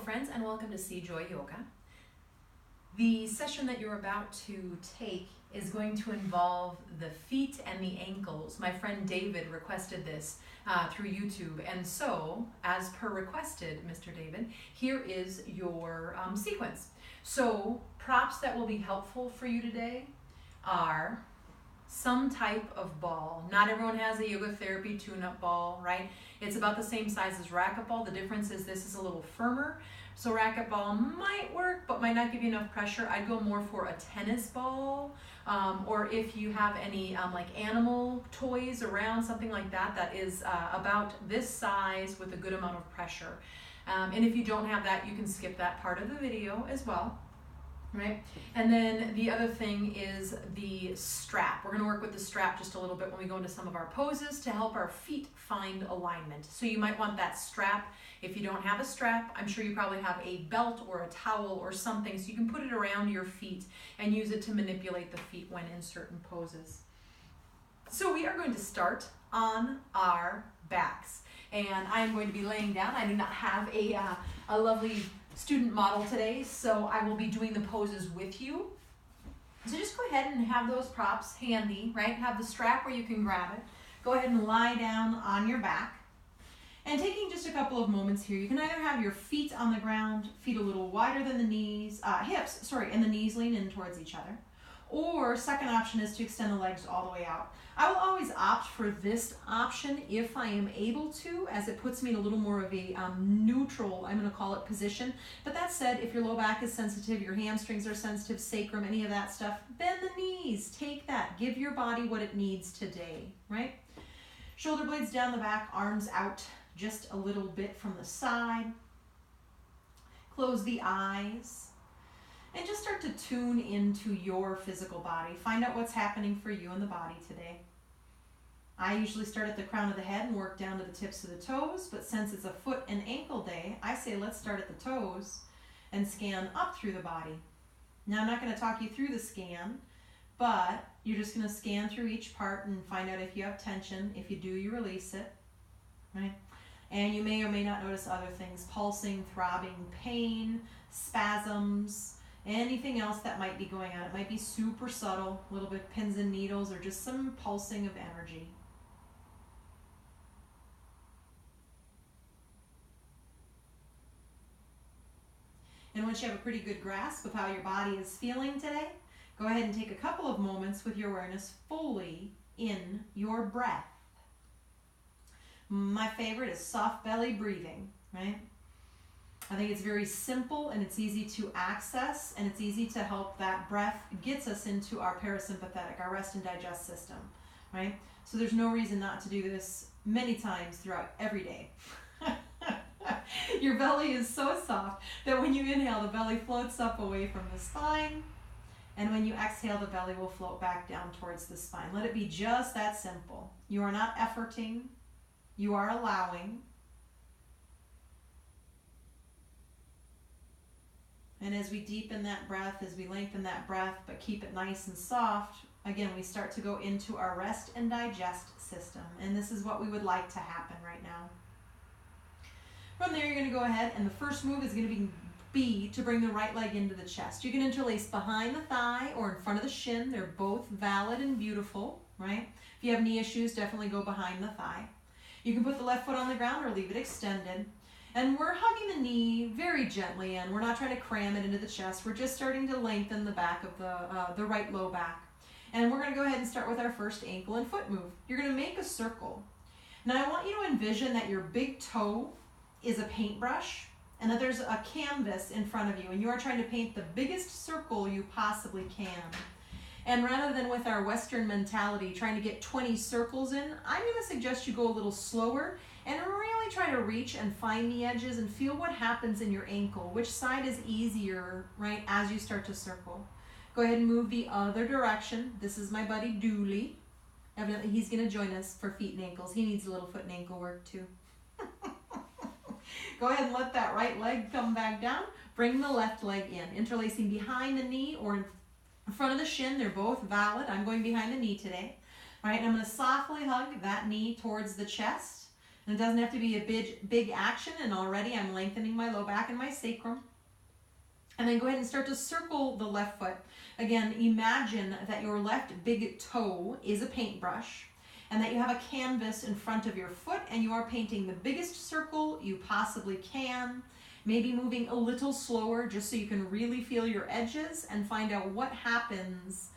friends, and welcome to CJoy Yoga. The session that you're about to take is going to involve the feet and the ankles. My friend David requested this through YouTube, and so, as per requested, Mr. David, here is your sequence. So, props that will be helpful for you today are some type of ball. Not everyone has a yoga therapy tune-up ball, right? It's about the same size as racquetball. The difference is this is a little firmer. So racquetball might work, but might not give you enough pressure. I'd go more for a tennis ball, or if you have any like animal toys around, something like that, that is about this size with a good amount of pressure. And if you don't have that, you can skip that part of the video as well. Right? And then the other thing is the strap. We're going to work with the strap just a little bit when we go into some of our poses to help our feet find alignment. So you might want that strap. If you don't have a strap, I'm sure you probably have a belt or a towel or something, so you can put it around your feet and use it to manipulate the feet when in certain poses. So we are going to start on our backs. And I am going to be laying down. I do not have a lovely student model today, so I will be doing the poses with you. So just go ahead and have those props handy, right? Have the strap where you can grab it. Go ahead and lie down on your back. And taking just a couple of moments here, you can either have your feet on the ground, feet a little wider than the knees, and the knees lean in towards each other. Or second option is to extend the legs all the way out. I will always opt for this option if I am able to, as it puts me in a little more of a neutral, I'm going to call it, position. But that said, if your low back is sensitive, your hamstrings are sensitive, sacrum, any of that stuff, bend the knees. Take that. Give your body what it needs today, right? Shoulder blades down the back, arms out just a little bit from the side. Close the eyes. And just start to tune into your physical body. Find out what's happening for you in the body today. I usually start at the crown of the head and work down to the tips of the toes, but since it's a foot and ankle day, I say let's start at the toes and scan up through the body. Now I'm not going to talk you through the scan, but you're just going to scan through each part and find out if you have tension. If you do, you release it, right? And you may or may not notice other things: pulsing, throbbing, pain, spasms, anything else that might be going on. It might be super subtle, a little bit pins and needles, or just some pulsing of energy. And once you have a pretty good grasp of how your body is feeling today, go ahead and take a couple of moments with your awareness fully in your breath. My favorite is soft belly breathing, right? I think it's very simple and it's easy to access, and it's easy to help. That breath gets us into our parasympathetic, our rest and digest system, right? So there's no reason not to do this many times throughout every day. Your belly is so soft that when you inhale, the belly floats up away from the spine, and when you exhale, the belly will float back down towards the spine. Let it be just that simple. You are not efforting, you are allowing. And as we deepen that breath, as we lengthen that breath, but keep it nice and soft, again, we start to go into our rest and digest system. And this is what we would like to happen right now. From there, you're going to go ahead, and the first move is going to be to bring the right leg into the chest. You can interlace behind the thigh or in front of the shin. They're both valid and beautiful, right? If you have knee issues, definitely go behind the thigh. You can put the left foot on the ground or leave it extended. And we're hugging the knee very gently in. We're not trying to cram it into the chest. We're just starting to lengthen the back of the right low back. And we're going to go ahead and start with our first ankle and foot move. You're going to make a circle. Now I want you to envision that your big toe is a paintbrush and that there's a canvas in front of you, and you are trying to paint the biggest circle you possibly can. And rather than with our Western mentality trying to get 20 circles in, I'm going to suggest you go a little slower and really try to reach and find the edges and feel what happens in your ankle, which side is easier, right, as you start to circle. Go ahead and move the other direction. This is my buddy Dooley. Evidently he's going to join us for feet and ankles. He needs a little foot and ankle work too. Go ahead and let that right leg come back down. Bring the left leg in, interlacing behind the knee or in front of the shin. They're both valid. I'm going behind the knee today. All right, and I'm going to softly hug that knee towards the chest. And it doesn't have to be a big action, and already I'm lengthening my low back and my sacrum. And then go ahead and start to circle the left foot. Again, imagine that your left big toe is a paintbrush and that you have a canvas in front of your foot and you are painting the biggest circle you possibly can, maybe moving a little slower just so you can really feel your edges and find out what happens.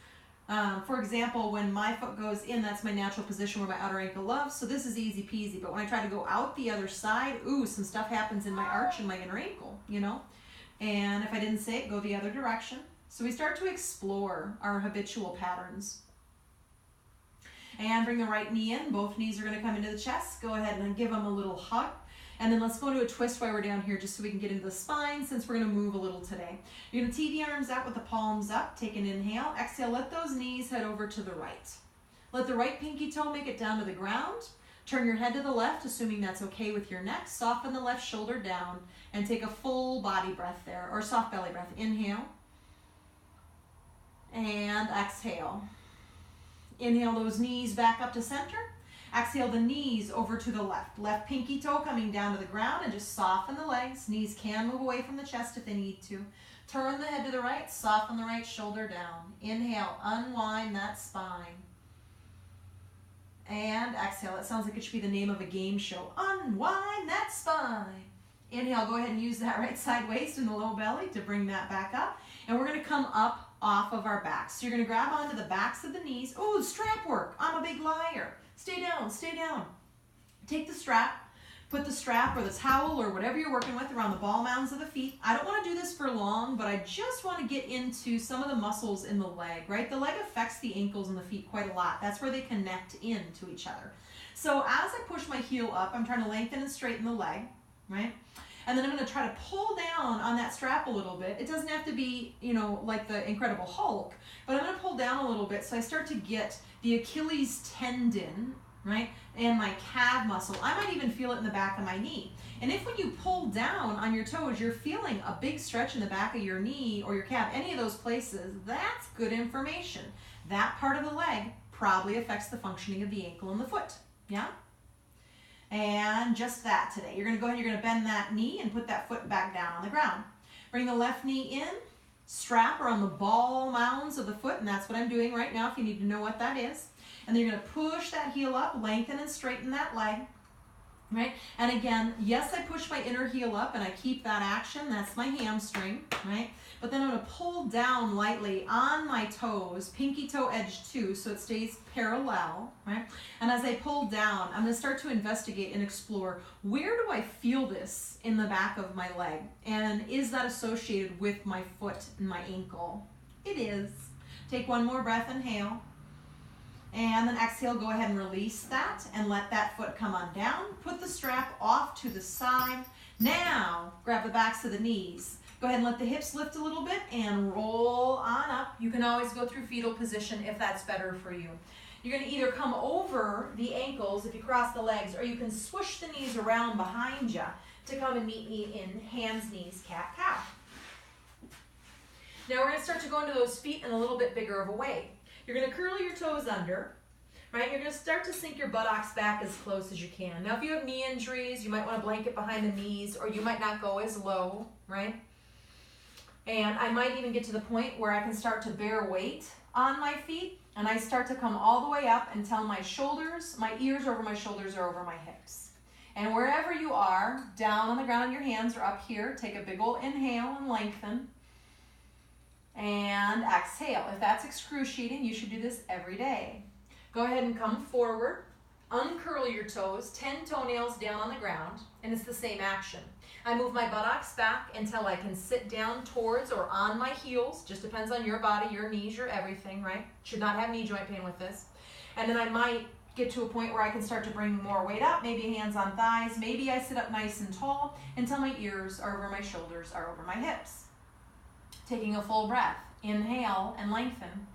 For example, when my foot goes in, that's my natural position where my outer ankle loves, so this is easy peasy. But when I try to go out the other side, ooh, some stuff happens in my arch and my inner ankle, you know? And if I didn't say it, go the other direction. So we start to explore our habitual patterns. And bring the right knee in. Both knees are going to come into the chest. Go ahead and give them a little hug. And then let's go into a twist while we're down here just so we can get into the spine since we're going to move a little today. You're going to tee the arms out with the palms up. Take an inhale. Exhale, let those knees head over to the right. Let the right pinky toe make it down to the ground. Turn your head to the left, assuming that's okay with your neck. Soften the left shoulder down and take a full body breath there, or soft belly breath. Inhale and exhale. Inhale those knees back up to center. Exhale the knees over to the left. Left pinky toe coming down to the ground and just soften the legs. Knees can move away from the chest if they need to. Turn the head to the right, soften the right shoulder down. Inhale, unwind that spine. And exhale. It sounds like it should be the name of a game show. Unwind that spine. Inhale, go ahead and use that right side waist and the low belly to bring that back up. And we're going to come up off of our backs. So you're going to grab onto the backs of the knees. Oh, strap work. I'm a big liar. Stay down, stay down. Take the strap, put the strap or the towel or whatever you're working with around the ball mounds of the feet. I don't want to do this for long, but I just want to get into some of the muscles in the leg, right? The leg affects the ankles and the feet quite a lot. That's where they connect in to each other. So as I push my heel up, I'm trying to lengthen and straighten the leg, right? And then I'm going to try to pull down on that strap a little bit. It doesn't have to be, you know, like the Incredible Hulk, but I'm going to pull down a little bit so I start to get the Achilles tendon, right, and my calf muscle. I might even feel it in the back of my knee. And if when you pull down on your toes, you're feeling a big stretch in the back of your knee or your calf, any of those places, that's good information. That part of the leg probably affects the functioning of the ankle and the foot, yeah? And just that today. You're going to go ahead, you're going to bend that knee and put that foot back down on the ground. Bring the left knee in, strap around the ball mounds of the foot, and that's what I'm doing right now if you need to know what that is. And then you're going to push that heel up, lengthen and straighten that leg, right? And again, yes, I push my inner heel up and I keep that action. That's my hamstring, right? But then I'm going to pull down lightly on my toes, pinky toe edge too, so it stays parallel, right? And as I pull down, I'm going to start to investigate and explore, where do I feel this in the back of my leg? And is that associated with my foot and my ankle? It is. Take one more breath, inhale. And then exhale, go ahead and release that and let that foot come on down. Put the strap off to the side. Now, grab the backs of the knees. Go ahead and let the hips lift a little bit and roll on up. You can always go through fetal position if that's better for you. You're going to either come over the ankles if you cross the legs, or you can swoosh the knees around behind you to come and meet me in hands, knees, cat, cow. Now we're going to start to go into those feet in a little bit bigger of a way. You're going to curl your toes under, right? You're going to start to sink your buttocks back as close as you can. Now if you have knee injuries, you might want a blanket behind the knees, or you might not go as low, right? And I might even get to the point where I can start to bear weight on my feet, and I start to come all the way up until my shoulders, my ears are over my shoulders or over my hips. And wherever you are, down on the ground on your hands or up here, take a big old inhale and lengthen. And exhale. If that's excruciating, you should do this every day. Go ahead and come forward, uncurl your toes, 10 toenails down on the ground, and it's the same action. I move my buttocks back until I can sit down towards or on my heels. Just depends on your body, your knees, your everything, right? Should not have knee joint pain with this. And then I might get to a point where I can start to bring more weight up, maybe hands on thighs. Maybe I sit up nice and tall until my ears are over my shoulders, are over my hips. Taking a full breath. Inhale and lengthen.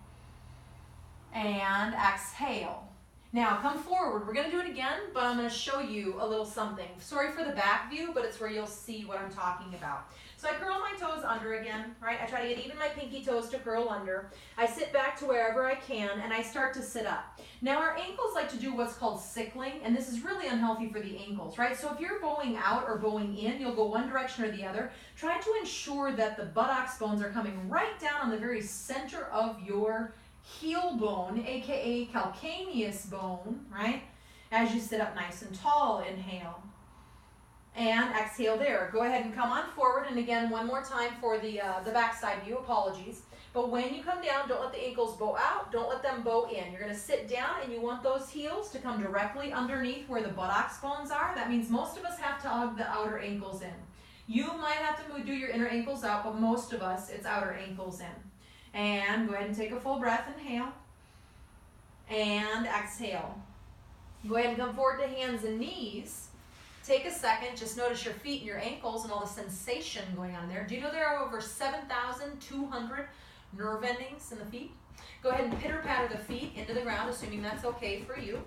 And exhale. Now come forward. We're going to do it again, but I'm going to show you a little something. Sorry for the back view, but it's where you'll see what I'm talking about. So I curl my toes under again, right? I try to get even my pinky toes to curl under. I sit back to wherever I can, and I start to sit up. Now our ankles like to do what's called sickling, and this is really unhealthy for the ankles, right? So if you're bowing out or bowing in, you'll go one direction or the other. Try to ensure that the buttocks bones are coming right down on the very center of your heel bone, aka calcaneus bone, right? As you sit up nice and tall, inhale. And exhale there. Go ahead and come on forward. And again, one more time for the backside view. Apologies. But when you come down, don't let the ankles bow out. Don't let them bow in. You're going to sit down, and you want those heels to come directly underneath where the buttocks bones are. That means most of us have to hug the outer ankles in. You might have to do your inner ankles out, but most of us, it's outer ankles in. And go ahead and take a full breath. Inhale. And exhale. Go ahead and come forward to hands and knees. Take a second, just notice your feet and your ankles and all the sensation going on there. Do you know there are over 7,200 nerve endings in the feet? Go ahead and pitter-patter the feet into the ground, assuming that's okay for you.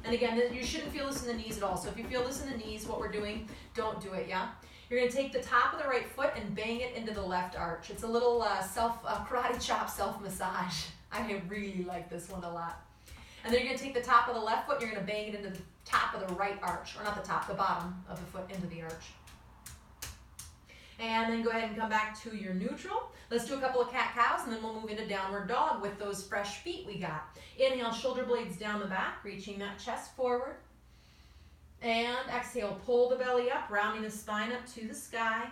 And again, you shouldn't feel this in the knees at all. So if you feel this in the knees, what we're doing, don't do it, yeah? You're going to take the top of the right foot and bang it into the left arch. It's a little karate chop self-massage. I really like this one a lot. And then you're going to take the top of the left foot and you're going to bang it into the top of the right arch. Or not the top, the bottom of the foot into the arch. And then go ahead and come back to your neutral. Let's do a couple of cat-cows and then we'll move into downward dog with those fresh feet we got. Inhale, shoulder blades down the back, reaching that chest forward. And exhale, pull the belly up, rounding the spine up to the sky.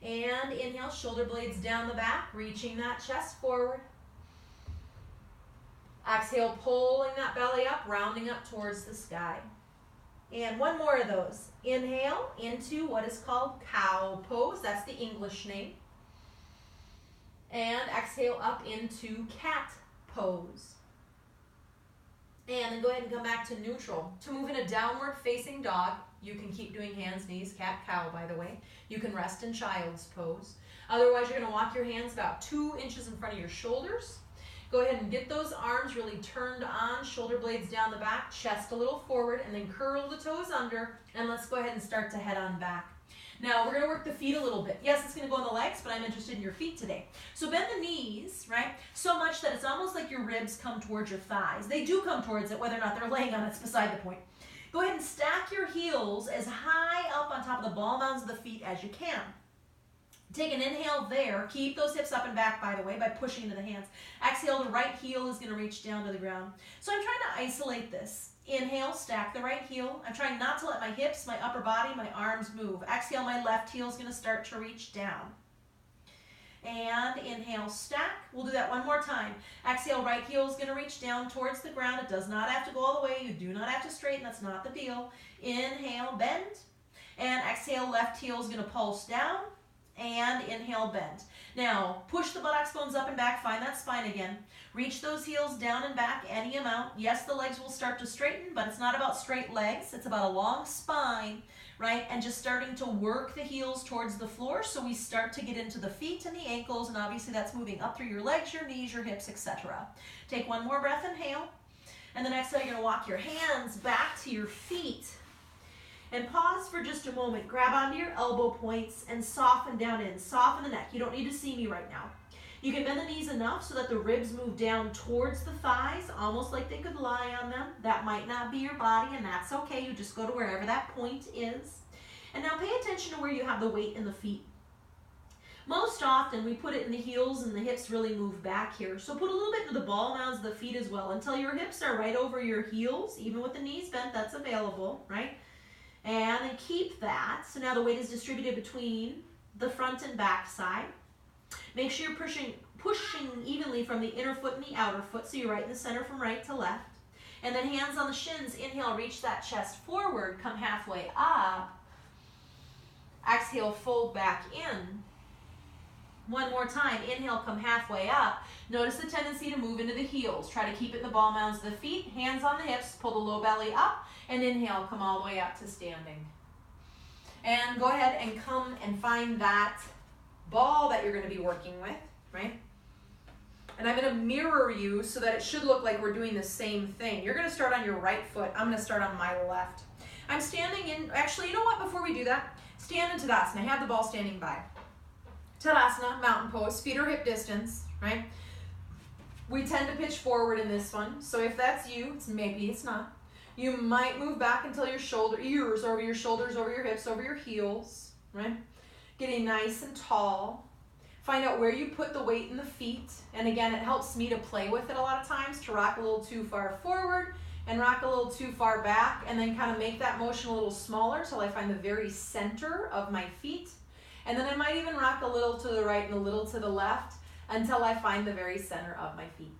And inhale, shoulder blades down the back, reaching that chest forward. Exhale, pulling that belly up, rounding up towards the sky. And one more of those. Inhale into what is called cow pose. That's the English name. And exhale up into cat pose. And then go ahead and come back to neutral. To move in a downward facing dog, you can keep doing hands, knees, cat, cow, by the way. You can rest in child's pose. Otherwise, you're going to walk your hands about 2 inches in front of your shoulders. Go ahead and get those arms really turned on, shoulder blades down the back, chest a little forward, and then curl the toes under, and let's go ahead and start to head on back. Now, we're going to work the feet a little bit. Yes, it's going to go on the legs, but I'm interested in your feet today. So bend the knees, right, so much that it's almost like your ribs come towards your thighs. They do come towards it, whether or not they're laying on it's beside the point. Go ahead and stack your heels as high up on top of the ball mounds of the feet as you can. Take an inhale there. Keep those hips up and back, by the way, by pushing into the hands. Exhale, the right heel is going to reach down to the ground. So I'm trying to isolate this. Inhale, stack the right heel. I'm trying not to let my hips, my upper body, my arms move. Exhale, my left heel is going to start to reach down. And inhale, stack. We'll do that one more time. Exhale, right heel is going to reach down towards the ground. It does not have to go all the way. You do not have to straighten. That's not the deal. Inhale, bend. And exhale, left heel is going to pulse down. And inhale, bend. Now, push the buttocks bones up and back. Find that spine again. Reach those heels down and back any amount. Yes, the legs will start to straighten, but it's not about straight legs. It's about a long spine, right? And just starting to work the heels towards the floor so we start to get into the feet and the ankles, and obviously that's moving up through your legs, your knees, your hips, etc. Take one more breath, inhale. And then exhale, you're going to walk your hands back to your feet. And pause for just a moment. Grab onto your elbow points and soften down in. Soften the neck. You don't need to see me right now. You can bend the knees enough so that the ribs move down towards the thighs, almost like they could lie on them. That might not be your body, and that's okay. You just go to wherever that point is. And now pay attention to where you have the weight in the feet. Most often, we put it in the heels and the hips really move back here. So put a little bit into the ball mounds of the feet as well until your hips are right over your heels. Even with the knees bent, that's available, right? And then keep that. So now the weight is distributed between the front and back side. Make sure you're pushing evenly from the inner foot and the outer foot, so you're right in the center from right to left. And then hands on the shins. Inhale, reach that chest forward. Come halfway up. Exhale, fold back in. One more time. Inhale, come halfway up. Notice the tendency to move into the heels. Try to keep it in the ball mounds of the feet. Hands on the hips. Pull the low belly up. And inhale, come all the way up to standing. And go ahead and come and find that ball that you're going to be working with, right? And I'm going to mirror you so that it should look like we're doing the same thing. You're going to start on your right foot. I'm going to start on my left. I'm standing in, actually, you know what, before we do that, stand in Tadasana. Have the ball standing by. Tadasana, mountain pose, feet are hip distance, right? We tend to pitch forward in this one. So if that's you, maybe it's not. You might move back until your ears over your shoulders, over your hips, over your heels, right? Getting nice and tall. Find out where you put the weight in the feet. And again, it helps me to play with it a lot of times, to rock a little too far forward and rock a little too far back, and then kind of make that motion a little smaller till I find the very center of my feet. And then I might even rock a little to the right and a little to the left until I find the very center of my feet.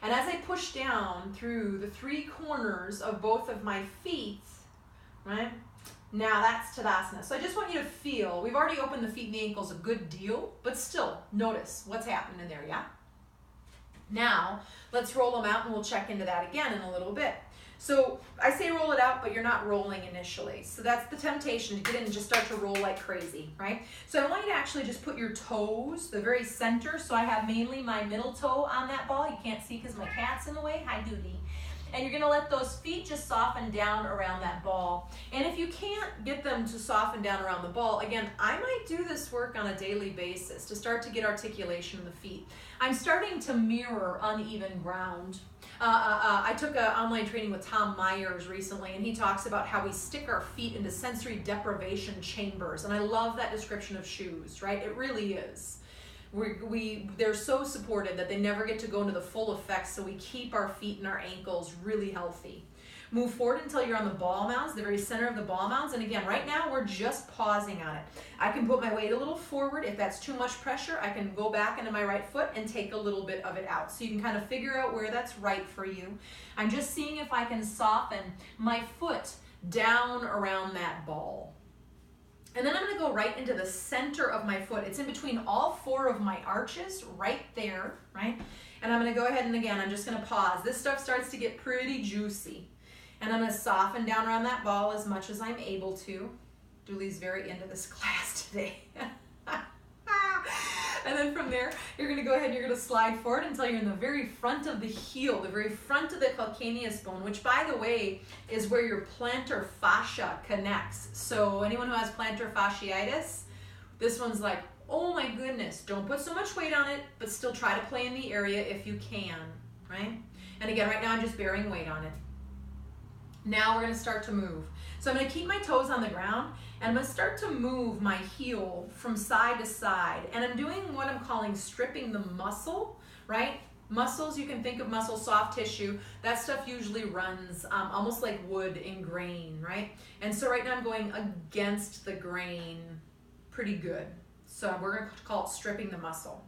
And as I push down through the three corners of both of my feet, right? Now that's Tadasana. So I just want you to feel, we've already opened the feet and the ankles a good deal, but still notice what's happening in there, yeah? Now, let's roll them out and we'll check into that again in a little bit. So I say roll it out, but you're not rolling initially. So that's the temptation, to get in and just start to roll like crazy, right? So I want you to actually just put your toes, the very center. So I have mainly my middle toe on that ball. You can't see because my cat's in the way. Hi, Doody. And you're gonna let those feet just soften down around that ball. And if you can't get them to soften down around the ball, again, I might do this work on a daily basis to start to get articulation in the feet. I'm starting to mirror uneven ground. I took an online training with Tom Myers recently, and he talks about how we stick our feet into sensory deprivation chambers. And I love that description of shoes, right? It really is. They're so supported that they never get to go into the full effect, so we keep our feet and our ankles really healthy. Move forward until you're on the ball mounds, the very center of the ball mounds. And again, right now we're just pausing on it. I can put my weight a little forward. If that's too much pressure, I can go back into my right foot and take a little bit of it out. So you can kind of figure out where that's right for you. I'm just seeing if I can soften my foot down around that ball. And then I'm going to go right into the center of my foot. It's in between all four of my arches, right there, right? And I'm going to go ahead and again, I'm just going to pause. This stuff starts to get pretty juicy. And I'm going to soften down around that ball as much as I'm able to. Dooley's very into this class today. And then from there, you're going to go ahead and you're going to slide forward until you're in the very front of the heel, the very front of the calcaneus bone, which, by the way, is where your plantar fascia connects. So anyone who has plantar fasciitis, this one's like, oh my goodness, don't put so much weight on it, but still try to play in the area if you can, right? And again, right now I'm just bearing weight on it. Now we're going to start to move. So I'm going to keep my toes on the ground, and I'm going to start to move my heel from side to side. And I'm doing what I'm calling stripping the muscle, right? Muscles, you can think of muscle, soft tissue. That stuff usually runs almost like wood in grain, right? And so right now I'm going against the grain pretty good. So we're going to call it stripping the muscle.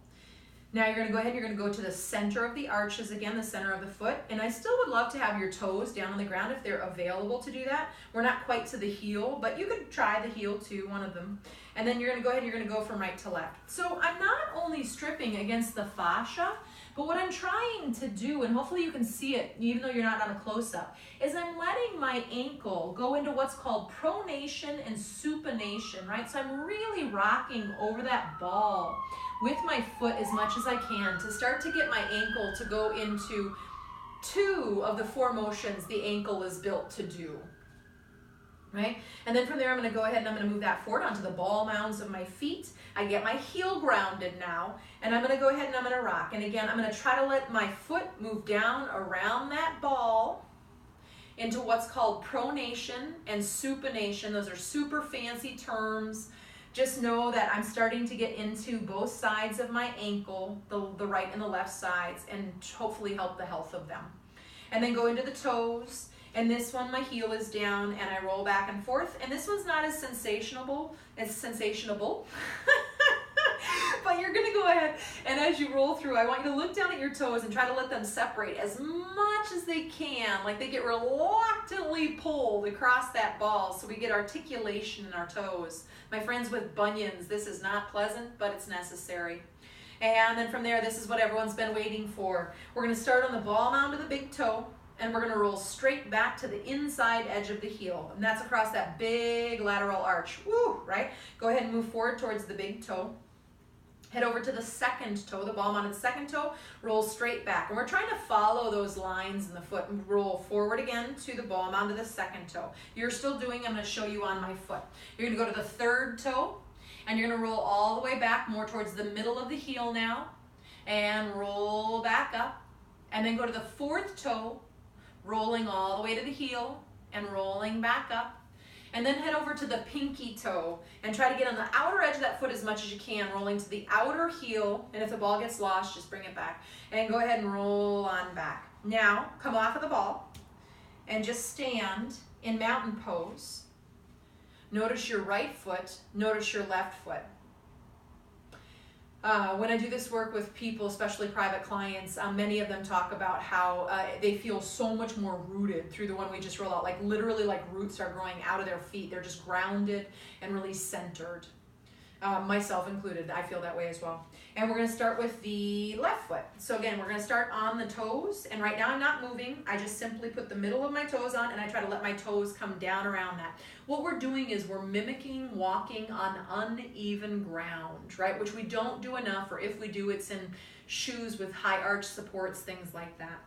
Now you're going to go ahead and you're going to go to the center of the arches again, the center of the foot. And I still would love to have your toes down on the ground if they're available to do that. We're not quite to the heel, but you could try the heel too, one of them. And then you're going to go ahead and you're going to go from right to left. So I'm not only stripping against the fascia, but what I'm trying to do, and hopefully you can see it even though you're not on a close-up, is I'm letting my ankle go into what's called pronation and supination, right? So I'm really rocking over that ball with my foot as much as I can to start to get my ankle to go into two of the four motions the ankle is built to do, right? And then from there, I'm going to go ahead and I'm going to move that forward onto the ball mounds of my feet. I get my heel grounded now, and I'm going to go ahead and I'm going to rock. And again, I'm going to try to let my foot move down around that ball into what's called pronation and supination. Those are super fancy terms. Just know that I'm starting to get into both sides of my ankle, the right and the left sides, and hopefully help the health of them. And then go into the toes. And this one, my heel is down, and I roll back and forth. And this one's not as sensational, but you're gonna go ahead, and as you roll through, I want you to look down at your toes and try to let them separate as much as they can, like they get reluctantly pulled across that ball so we get articulation in our toes. My friends with bunions, this is not pleasant, but it's necessary. And then from there, this is what everyone's been waiting for. We're gonna start on the ball mound of the big toe, and we're going to roll straight back to the inside edge of the heel. And that's across that big lateral arch. Woo, right? Go ahead and move forward towards the big toe. Head over to the second toe, the ball mounted second toe, roll straight back. And we're trying to follow those lines in the foot and roll forward again to the ball mounted the second toe. You're still doing, I'm gonna show you on my foot. You're gonna go to the third toe and you're gonna roll all the way back more towards the middle of the heel now and roll back up. And then go to the fourth toe, rolling all the way to the heel and rolling back up. And then head over to the pinky toe and try to get on the outer edge of that foot as much as you can, rolling to the outer heel. And if the ball gets lost, just bring it back. And go ahead and roll on back. Now, come off of the ball and just stand in mountain pose. Notice your right foot, notice your left foot. When I do this work with people, especially private clients, many of them talk about how they feel so much more rooted through the one we just rolled out. Like literally like roots are growing out of their feet. They're just grounded and really centered. Myself included, I feel that way as well. And we're going to start with the left foot. So again, we're going to start on the toes. And right now I'm not moving. I just simply put the middle of my toes on and I try to let my toes come down around that. What we're doing is we're mimicking walking on uneven ground, right? Which we don't do enough, or if we do, it's in shoes with high arch supports, things like that.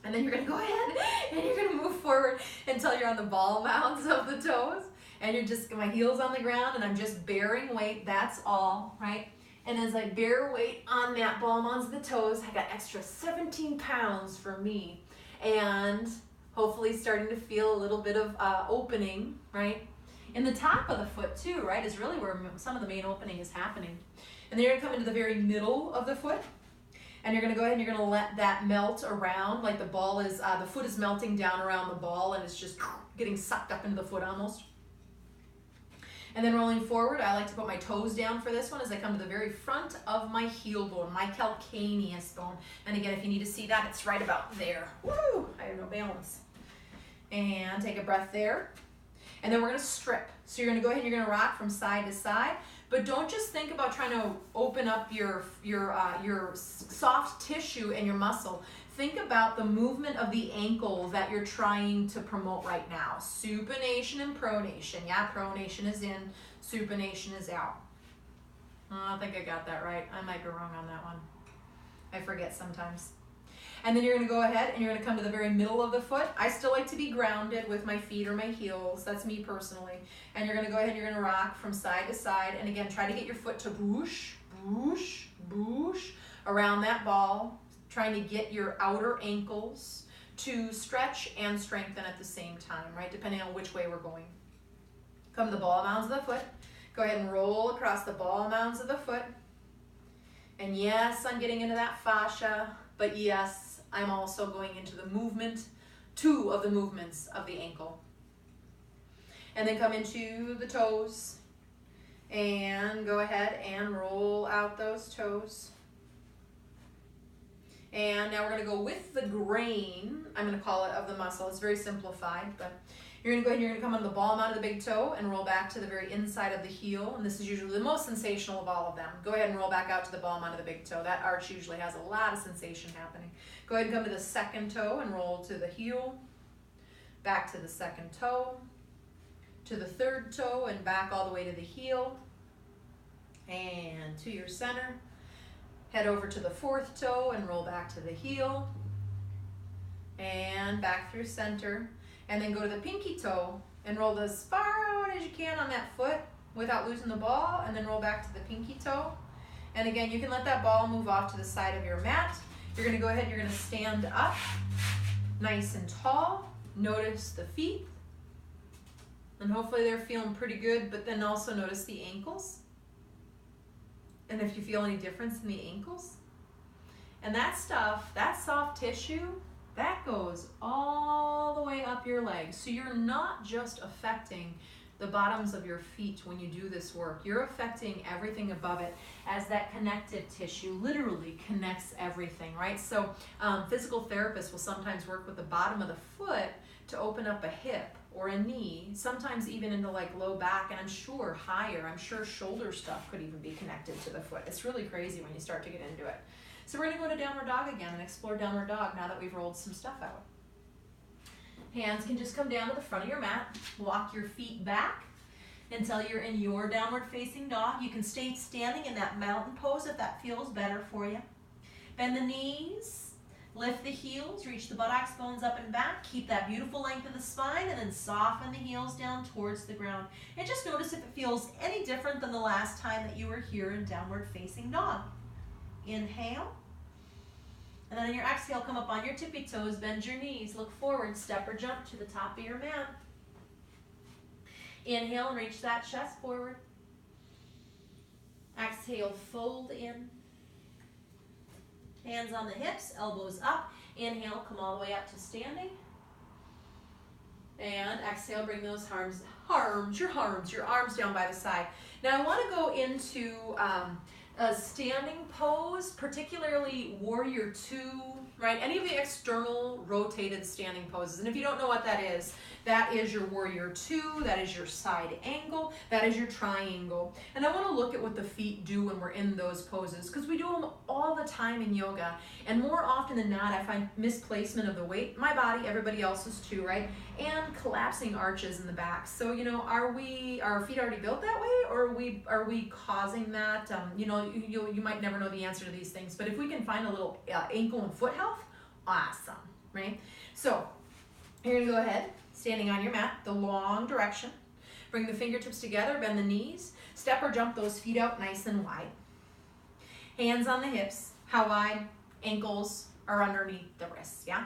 And then you're going to go ahead and you're going to move forward until you're on the ball mounds of the toes. And you're just, my heel's on the ground and I'm just bearing weight, that's all, right? And as I bear weight on that ball mounds of the toes, I got extra 17 pounds for me. And hopefully starting to feel a little bit of opening, right? In the top of the foot too, right, is really where some of the main opening is happening. And then you're gonna come into the very middle of the foot. And you're gonna go ahead and you're gonna let that melt around, like the ball is, the foot is melting down around the ball and it's just getting sucked up into the foot almost. And then rolling forward, I like to put my toes down for this one as I come to the very front of my heel bone, my calcaneus bone. And again, if you need to see that, it's right about there. Woo! I have no balance. And take a breath there. And then we're gonna strip. So you're gonna go ahead and you're gonna rock from side to side, but don't just think about trying to open up your soft tissue and your muscle. Think about the movement of the ankle that you're trying to promote right now. Supination and pronation. Yeah, pronation is in, supination is out. Oh, I think I got that right. I might be wrong on that one. I forget sometimes. And then you're gonna go ahead and you're gonna come to the very middle of the foot. I still like to be grounded with my feet or my heels. That's me personally. And you're gonna go ahead and you're gonna rock from side to side. And again, try to get your foot to boosh, boosh, boosh around that ball. Trying to get your outer ankles to stretch and strengthen at the same time, right? Depending on which way we're going. Come to the ball mounds of the foot. Go ahead and roll across the ball mounds of the foot. And yes, I'm getting into that fascia, but yes, I'm also going into the movement, two of the movements of the ankle. And then come into the toes and go ahead and roll out those toes. And now we're going to go with the grain, I'm going to call it, of the muscle. It's very simplified, but you're going to go ahead and you're going to come on the ball mount of the big toe and roll back to the very inside of the heel. And this is usually the most sensational of all of them. Go ahead and roll back out to the ball mount of the big toe. That arch usually has a lot of sensation happening. Go ahead and come to the second toe and roll to the heel, back to the second toe, to the third toe, and back all the way to the heel, and to your center. Head over to the fourth toe and roll back to the heel and back through center. And then go to the pinky toe and roll as far out as you can on that foot without losing the ball, and then roll back to the pinky toe. And again, you can let that ball move off to the side of your mat. You're gonna go ahead and you're gonna stand up nice and tall. Notice the feet. And hopefully they're feeling pretty good, but then also notice the ankles. And if you feel any difference in the ankles. And that stuff, that soft tissue, that goes all the way up your legs. So you're not just affecting the bottoms of your feet when you do this work. You're affecting everything above it as that connective tissue literally connects everything, right? So physical therapists will sometimes work with the bottom of the foot to open up a hip or a knee, sometimes even into like low back, and I'm sure higher. I'm sure shoulder stuff could even be connected to the foot. It's really crazy when you start to get into it. So we're gonna go to downward dog again and explore downward dog now that we've rolled some stuff out. Hands can just come down to the front of your mat. Walk your feet back. until you're in your downward facing dog. You can stay standing in that mountain pose if that feels better for you. Bend the knees, lift the heels, reach the buttocks, bones up and back. Keep that beautiful length of the spine, and then soften the heels down towards the ground. And just notice if it feels any different than the last time that you were here in downward facing dog. Inhale. And then on your exhale, come up on your tippy toes, bend your knees, look forward, step or jump to the top of your mat. Inhale and reach that chest forward. Exhale, fold in. Hands on the hips, elbows up. Inhale, come all the way up to standing. And exhale, bring those your arms down by the side. Now I want to go into a standing pose, particularly warrior two, right? Any of the external rotated standing poses. And if you don't know what that is your warrior two, that is your side angle, that is your triangle. And I want to look at what the feet do when we're in those poses, because we do them all the time in yoga. And more often than not, I find misplacement of the weight, my body, everybody else's too, right? And collapsing arches in the back. So, are our feet already built that way, or are we causing that? You might never know the answer to these things, but if we can find a little ankle and foot health, awesome, right? So you're gonna go ahead, standing on your mat, the long direction. Bring the fingertips together, bend the knees, step or jump those feet out nice and wide. Hands on the hips, how wide? Ankles are underneath the wrists, yeah?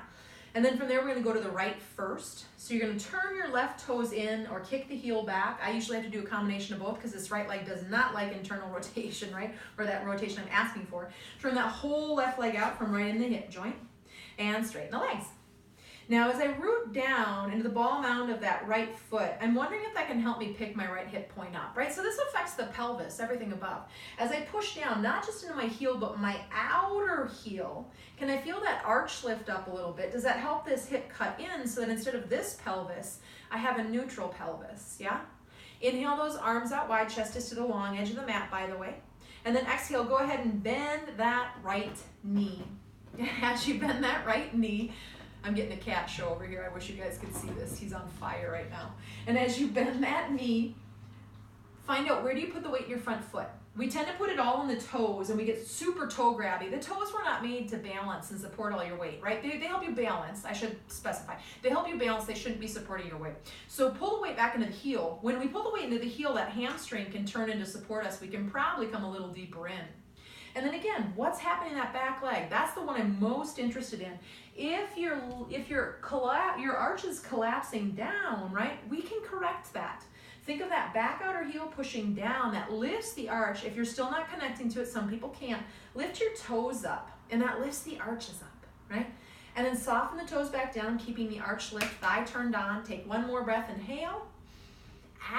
And then from there, we're gonna go to the right first. So you're gonna turn your left toes in or kick the heel back. I usually have to do a combination of both because this right leg does not like internal rotation, right? Or that rotation I'm asking for. Turn that whole left leg out from right in the hip joint and straighten the legs. Now, as I root down into the ball mound of that right foot, I'm wondering if that can help me pick my right hip point up, right? So this affects the pelvis, everything above. As I push down, not just into my heel, but my outer heel, can I feel that arch lift up a little bit? Does that help this hip cut in so that instead of this pelvis, I have a neutral pelvis, yeah? Inhale those arms out wide, chest is to the long edge of the mat, by the way. And then exhale, go ahead and bend that right knee. As you bend that right knee, I'm getting a cat show over here. I wish you guys could see this. He's on fire right now. And as you bend that knee, find out where do you put the weight in your front foot. We tend to put it all in the toes and we get super toe grabby. The toes were not made to balance and support all your weight, right? They help you balance, I should specify. They help you balance, they shouldn't be supporting your weight. So pull the weight back into the heel. When we pull the weight into the heel, that hamstring can turn in to support us. We can probably come a little deeper in. And then again, what's happening in that back leg? That's the one I'm most interested in. If your arch is collapsing down, right, we can correct that. Think of that back outer heel pushing down, that lifts the arch. If you're still not connecting to it, some people can't. Lift your toes up, and that lifts the arches up, right? And then soften the toes back down, keeping the arch lift, thigh turned on. Take one more breath, inhale.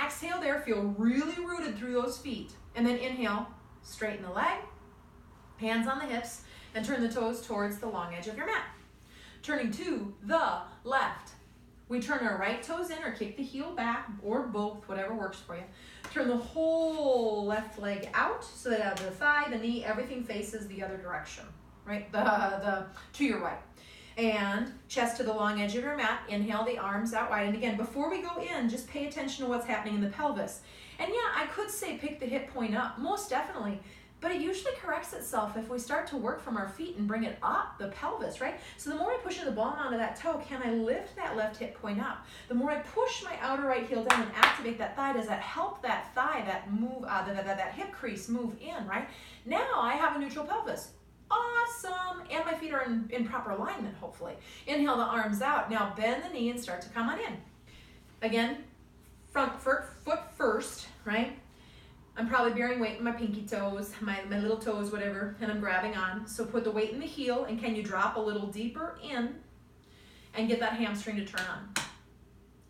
Exhale there, feel really rooted through those feet. And then inhale, straighten the leg, hands on the hips, and turn the toes towards the long edge of your mat. Turning to the left. We turn our right toes in or kick the heel back, or both, whatever works for you. Turn the whole left leg out so that the thigh, the knee, everything faces the other direction, right? The to your right. And chest to the long edge of your mat. Inhale the arms out wide. And again, before we go in, just pay attention to what's happening in the pelvis. And yeah, I could say pick the hip point up, most definitely. But it usually corrects itself if we start to work from our feet and bring it up the pelvis, right? So the more I push in the ball mound of that toe, can I lift that left hip point up? The more I push my outer right heel down and activate that thigh, does that help that thigh, that move, that hip crease move in, right? Now I have a neutral pelvis. Awesome. And my feet are in proper alignment, hopefully. Inhale the arms out. Now bend the knee and start to come on in. Again, front foot first, right? I'm probably bearing weight in my pinky toes, my little toes, whatever, and I'm grabbing on. So put the weight in the heel, and can you drop a little deeper in and get that hamstring to turn on,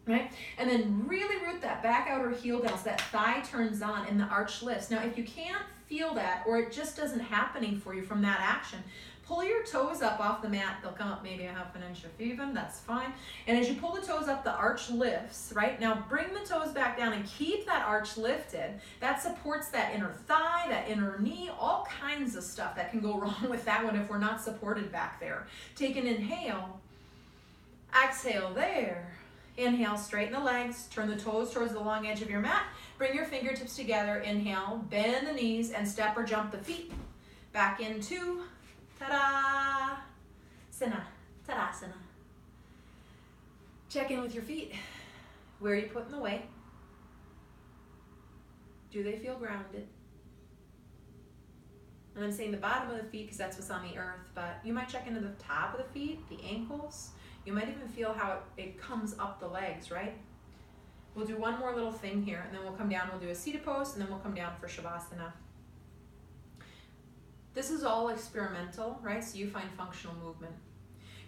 right? And then really root that back outer heel down so that thigh turns on and the arch lifts. Now, if you can't feel that, or it just isn't happening for you from that action, pull your toes up off the mat. They'll come up maybe a half an inch if even, that's fine. And as you pull the toes up, the arch lifts, right? Now bring the toes back down and keep that arch lifted. That supports that inner thigh, that inner knee, all kinds of stuff that can go wrong with that one if we're not supported back there. Take an inhale, exhale there. Inhale, straighten the legs, turn the toes towards the long edge of your mat. Bring your fingertips together, inhale, bend the knees, and step or jump the feet back into Tada, Tadasana. Check in with your feet. Where are you putting the weight? Do they feel grounded? And I'm saying the bottom of the feet because that's what's on the earth, but you might check into the top of the feet, the ankles. You might even feel how it comes up the legs, right? We'll do one more little thing here, and then we'll come down, we'll do a seated pose, and then we'll come down for Shavasana. This is all experimental, right? So you find functional movement.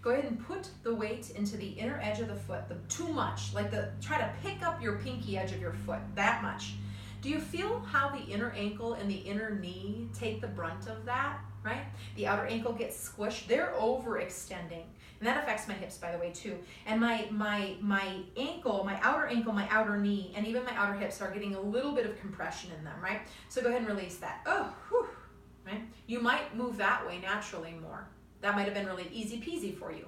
Go ahead and put the weight into the inner edge of the foot, too much, try to pick up your pinky edge of your foot, that much. Do you feel how the inner ankle and the inner knee take the brunt of that, right? The outer ankle gets squished. They're overextending. And that affects my hips, by the way, too. And my ankle, my outer knee, and even my outer hips are getting a little bit of compression in them, right? So go ahead and release that. Oh, whew, right? You might move that way naturally more. That might have been really easy peasy for you.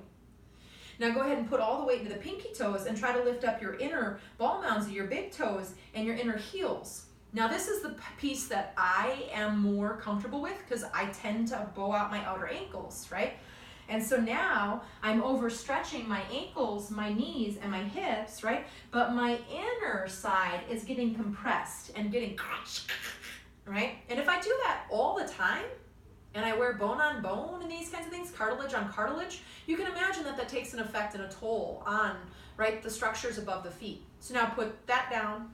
Now go ahead and put all the weight into the pinky toes and try to lift up your inner ball mounds of your big toes and your inner heels. Now this is the piece that I am more comfortable with because I tend to bow out my outer ankles, right? And so now I'm overstretching my ankles, my knees, and my hips, right? But my inner side is getting compressed and getting, right? And if I do that all the time, and I wear bone on bone and these kinds of things, cartilage on cartilage, you can imagine that that takes an effect and a toll on, right, the structures above the feet. So now put that down.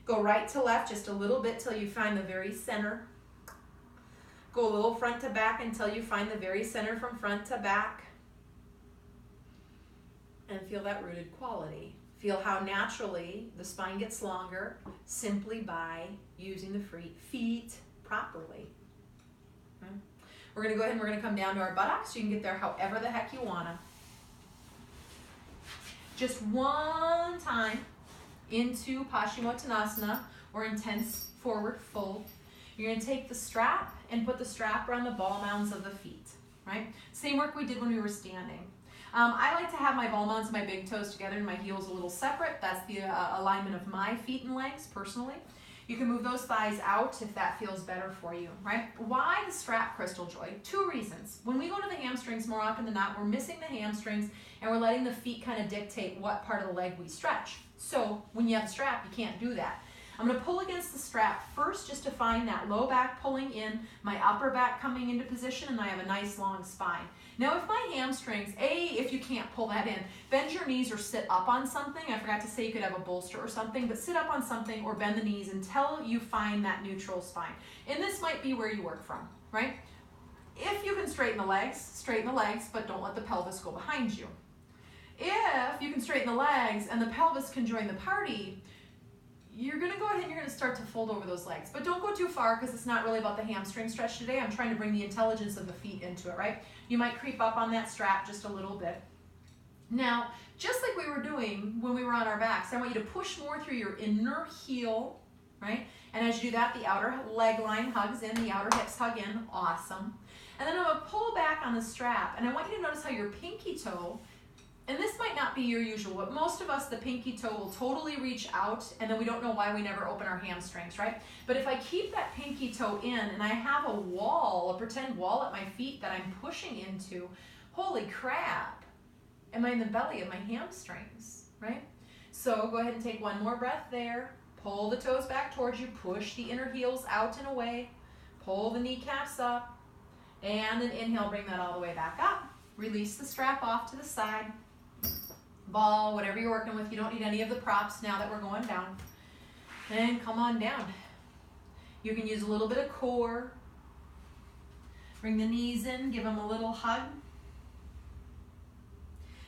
Go right to left just a little bit till you find the very center. Go a little front to back until you find the very center from front to back. And feel that rooted quality. Feel how naturally the spine gets longer simply by using the feet properly. Okay. We're going to go ahead and we're going to come down to our buttocks. You can get there however the heck you want to. Just one time into Paschimottanasana, or intense forward fold. You're going to take the strap and put the strap around the ball mounds of the feet, right? Same work we did when we were standing. I like to have my ball mounds and my big toes together and my heels a little separate. That's the alignment of my feet and legs personally. You can move those thighs out if that feels better for you, right? Why the strap, Crystal Joy? 2 reasons. When we go to the hamstrings, more often than not, we're missing the hamstrings and we're letting the feet kind of dictate what part of the leg we stretch. So when you have the strap, you can't do that. I'm going to pull against the strap first just to find that low back pulling in, my upper back coming into position, and I have a nice long spine. Now if my hamstrings, if you can't pull that in, bend your knees or sit up on something. I forgot to say you could have a bolster or something, but sit up on something or bend the knees until you find that neutral spine. And this might be where you work from, right? If you can straighten the legs, but don't let the pelvis go behind you. If you can straighten the legs and the pelvis can join the party, you're going to go ahead and you're going to start to fold over those legs. But don't go too far because it's not really about the hamstring stretch today. I'm trying to bring the intelligence of the feet into it, right? You might creep up on that strap just a little bit. Now, just like we were doing when we were on our backs, I want you to push more through your inner heel, right? And as you do that, the outer leg line hugs in, the outer hips hug in. Awesome. And then I'm going to pull back on the strap, and I want you to notice how your pinky toe, and this might not be your usual, but most of us, the pinky toe will totally reach out, and then we don't know why we never open our hamstrings, right? But if I keep that pinky toe in, and I have a wall, a pretend wall at my feet that I'm pushing into, holy crap, am I in the belly of my hamstrings, right? So go ahead and take one more breath there. Pull the toes back towards you, push the inner heels out and away, pull the kneecaps up, and then inhale, bring that all the way back up. Release the strap off to the side. Ball, whatever you're working with. You don't need any of the props now that we're going down. And come on down. You can use a little bit of core. Bring the knees in, give them a little hug.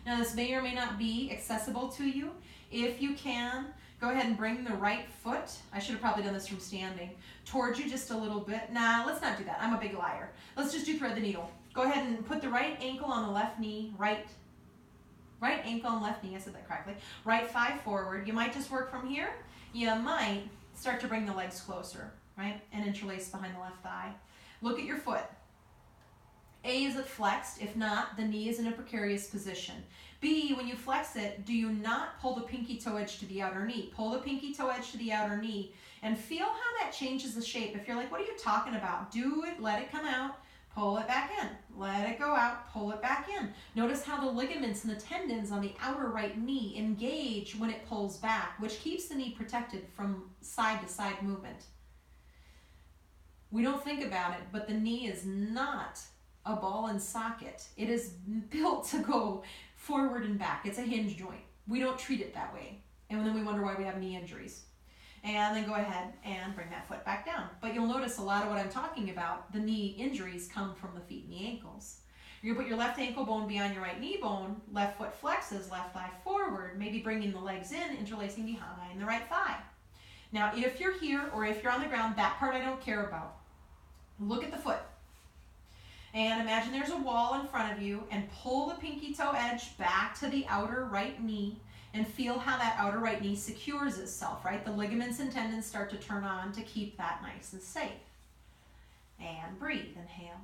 Now this may or may not be accessible to you. If you can, go ahead and bring the right foot, I should have probably done this from standing, towards you just a little bit. Nah, let's not do that. I'm a big liar. Let's just do thread the needle. Go ahead and put the right ankle on the left knee, right ankle on left knee, I said that correctly. Right thigh forward. You might just work from here. You might start to bring the legs closer, right? And interlace behind the left thigh. Look at your foot. A, is it flexed? If not, the knee is in a precarious position. B, when you flex it, do you not pull the pinky toe edge to the outer knee? Pull the pinky toe edge to the outer knee And feel how that changes the shape. If you're like, what are you talking about? Do it, let it come out, pull it back in. Let it go out, pull it back in. Notice how the ligaments and the tendons on the outer right knee engage when it pulls back, which keeps the knee protected from side to side movement. We don't think about it, but the knee is not a ball and socket. It is built to go forward and back. It's a hinge joint. We don't treat it that way. And then we wonder why we have knee injuries. And then go ahead and bring that foot back down. But you'll notice a lot of what I'm talking about, the knee injuries come from the feet and the ankles. You're going to put your left ankle bone beyond your right knee bone, left foot flexes, left thigh forward, maybe bringing the legs in, interlacing behind the right thigh. Now, if you're here or if you're on the ground, that part I don't care about. Look at the foot. And imagine there's a wall in front of you and pull the pinky toe edge back to the outer right knee and feel how that outer right knee secures itself, right? The ligaments and tendons start to turn on to keep that nice and safe. And breathe, inhale.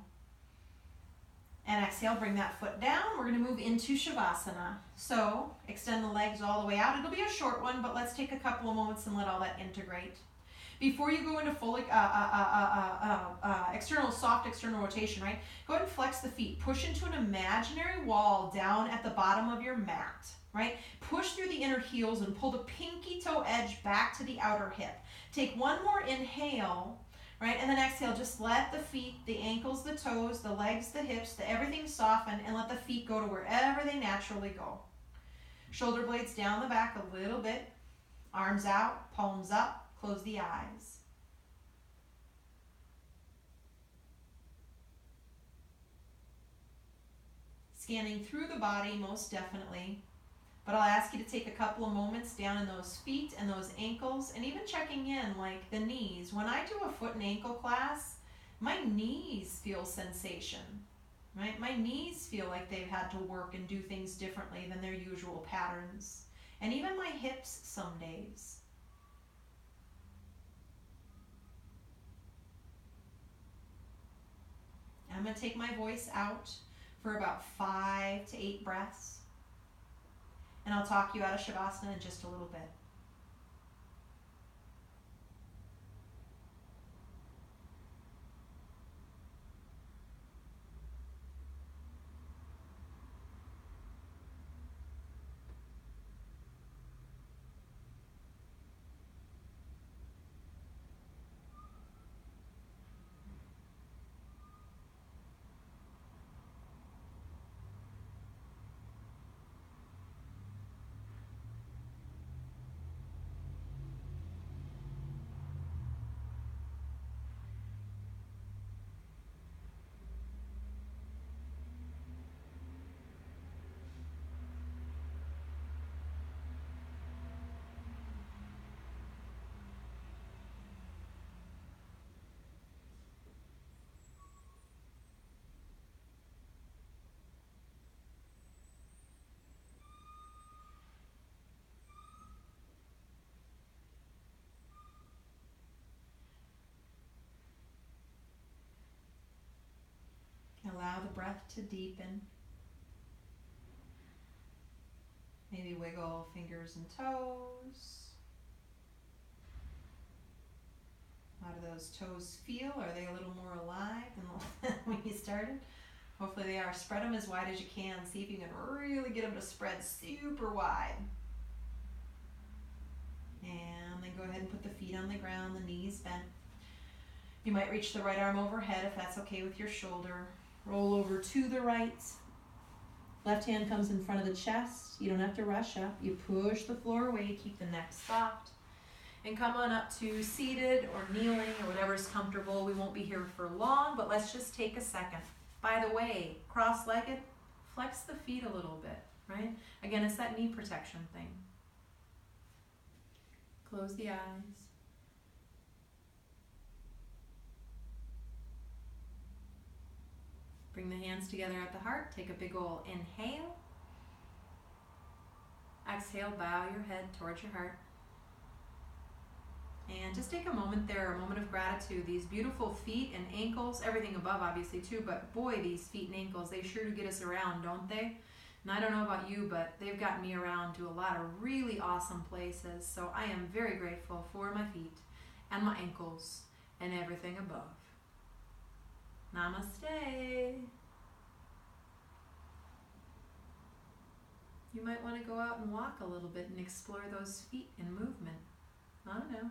And exhale, bring that foot down. We're gonna move into Shavasana. So extend the legs all the way out. It'll be a short one, but let's take a couple of moments and let all that integrate. Before you go into full soft external rotation, right? Go ahead and flex the feet. Push into an imaginary wall down at the bottom of your mat, right? Push through the inner heels and pull the pinky toe edge back to the outer hip. Take one more inhale, right? And then exhale, just let the feet, the ankles, the toes, the legs, the hips, everything soften, and let the feet go to wherever they naturally go. Shoulder blades down the back a little bit. Arms out, palms up. Close the eyes. Scanning through the body, most definitely. But I'll ask you to take a couple of moments down in those feet and those ankles, and even checking in, like the knees. When I do a foot and ankle class, my knees feel sensation, right? My knees feel like they've had to work and do things differently than their usual patterns. And even my hips some days. I'm going to take my voice out for about 5 to 8 breaths. And I'll talk you out of Shavasana in just a little bit. Allow the breath to deepen. Maybe wiggle fingers and toes. How do those toes feel? Are they a little more alive than when you started? Hopefully they are. Spread them as wide as you can. See if you can really get them to spread super wide. And then go ahead and put the feet on the ground, the knees bent. You might reach the right arm overhead if that's okay with your shoulder. Roll over to the right. Left hand comes in front of the chest. You don't have to rush up. You push the floor away. Keep the neck soft. And come on up to seated or kneeling or whatever's comfortable. We won't be here for long, but let's just take a second. By the way, cross-legged, flex the feet a little bit, right? Again, it's that knee protection thing. Close the eyes. Bring the hands together at the heart. Take a big ol' inhale. Exhale, bow your head towards your heart. And just take a moment there, a moment of gratitude. These beautiful feet and ankles, everything above obviously too, but boy, these feet and ankles, they sure do get us around, don't they? And I don't know about you, but they've gotten me around to a lot of really awesome places. So I am very grateful for my feet and my ankles and everything above. Namaste. You might want to go out and walk a little bit and explore those feet in movement. I don't know.